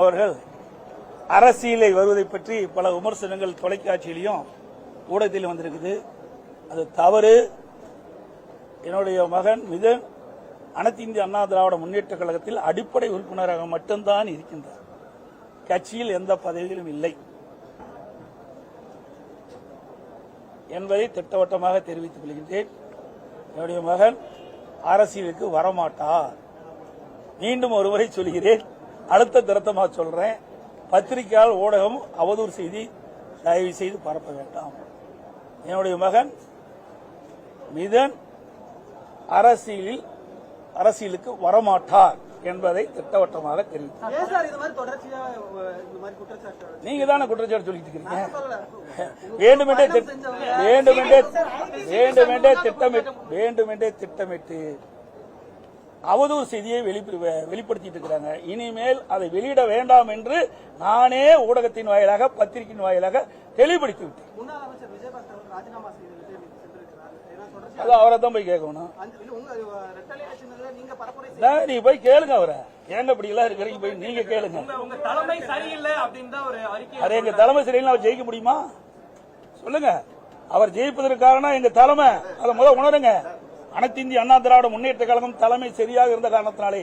அவர்கள் அரசியலை வருவதை பற்றி பல விமர்சனங்கள் தொலைக்காட்சியிலையும் ஊடகத்திலும் வந்திருக்குது. அது தவறு. என்னுடைய மகன் மிதன் அனைத்து இந்திய அண்ணா திராவிட முன்னேற்ற கழகத்தில் அடிப்படை உறுப்பினராக மட்டும்தான் இருக்கின்றார். கட்சியில் எந்த பதவியிலும் இல்லை என்பதை திட்டவட்டமாக தெரிவித்துக் கொள்கின்றேன். என்னுடைய மகன் அரசியலுக்கு வரமாட்டார். மீண்டும் ஒருமுறை சொல்கிறேன், அடுத்த திருத்தமாக சொல்றேன். பத்திரிகையாளர் ஊடகம் அவதூறு செய்தி தயவு செய்து பரப்ப வேண்டாம். என்னுடைய மகன் மிதன் அரசியலுக்கு வரமாட்டார் என்பதை திட்டவட்டமாக தெரிவித்தார். நீங்க தானே குற்றச்சாட்டு சொல்லிட்டு இருக்கீங்க. வேண்டுமென்றே திட்டமிட்டு அவதூறு செய்தியை வெளிப்படுத்திட்டு இருக்கிறாங்க. இனிமேல் அதை வெளியிட வேண்டாம் என்று நானே ஊடகத்தின் வாயிலாக பத்திரிகையின் வாயிலாக தெளிவுபடுத்தி விட்டேன். அது அவரை தான் போய் கேட்கணும். நீ போய் கேளுங்க அவரை. ஏங்க இப்படி எல்லாம் இருக்கிறீங்க, போய் நீங்க கேளுங்க. அது எங்க தலைமை சரியில்லை, அவர் ஜெயிக்க முடியுமா சொல்லுங்க. அவர் ஜெயிப்பதற்கு காரணம் எங்க தலைமை. அதை முதல் உணருங்க. அனைத்து இந்திய அண்ணா திராவிட முன்னேற்ற கழகம் தலைமை சரியாக இருந்த காரணத்தினாலே,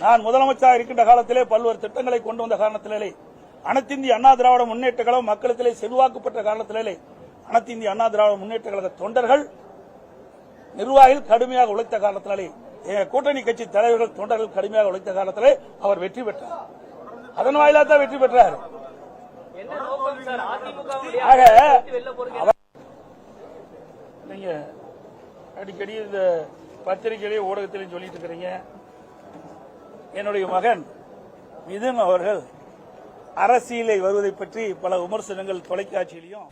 நான் முதலமைச்சராக இருக்கின்ற காலத்திலே பல்வேறு திட்டங்களை கொண்டு வந்த காரணத்திலே, அனைத்து இந்திய அண்ணா திராவிட முன்னேற்ற கழகம் மக்களிடத்திலே செல்வாக்குப்பட்ட காரணத்திலே, அனைத்து இந்திய அண்ணா திராவிட முன்னேற்ற கழக தொண்டர்கள் நிர்வாகிகள் கடுமையாக உழைத்த காரணத்தினாலே, கூட்டணி கட்சி தலைவர்கள் தொண்டர்கள் கடுமையாக உழைத்த காரணத்திலே அவர் வெற்றி பெற்றார். அதன் வாயிலாக தான் வெற்றி பெற்றார். நீங்க அடிக்கடி இந்த பத்திரிகையிலே ஊடகத்திலையும் சொல்லிட்டு இருக்கிறீங்க. என்னுடைய மகன் மிதுன் அவர்கள் அரசியலை வருவதை பற்றி பல விமர்சனங்கள் தொலைக்காட்சியிலையும்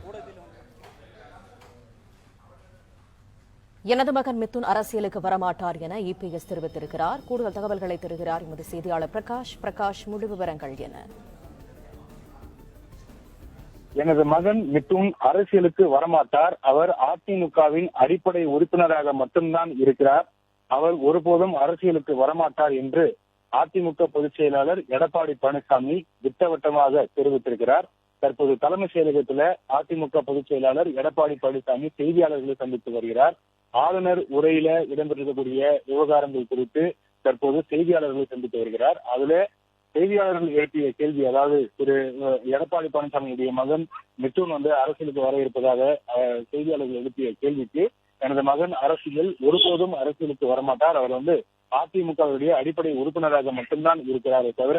ஊடகத்திலும். எனது மகன் மிதுன் அரசியலுக்கு வரமாட்டார் என இபிஎஸ் தெரிவித்திருக்கிறார். கூடுதல் தகவல்களை தருகிறார் எமது செய்தியாளர் பிரகாஷ். முழு விவரங்கள் என. எனது மகன் மிதுன் அரசியலுக்கு வரமாட்டார். அவர் அதிமுகவின் அடிப்படை உறுப்பினராக மட்டும்தான் இருக்கிறார். அவர் ஒருபோதும் அரசியலுக்கு வரமாட்டார் என்று அதிமுக பொதுச் செயலாளர் எடப்பாடி பழனிசாமி திட்டவட்டமாக தெரிவித்திருக்கிறார். தற்போது தலைமை செயலகத்தில் அதிமுக பொதுச் செயலாளர் எடப்பாடி பழனிசாமி செய்தியாளர்களை சந்தித்து வருகிறார். ஆளுநர் உரையில இடம்பெற்றிருக்கக்கூடிய விவகாரங்கள் குறித்து தற்போது செய்தியாளர்களை சந்தித்து வருகிறார். அதுல செய்தியாளர்கள் எழுப்பிய கேள்வி, அதாவது திரு எடப்பாடி பழனிசாமியுடைய மகன் மிதுன் அரசியலுக்கு வர இருப்பதாக செய்தியாளர்கள் எழுப்பிய கேள்விக்கு, எனது மகன் ஒருபோதும் அரசியலுக்கு வரமாட்டார். அவர் அதிமுகவுடைய அடிப்படை உறுப்பினராக மட்டும்தான் இருக்கிறாரே தவிர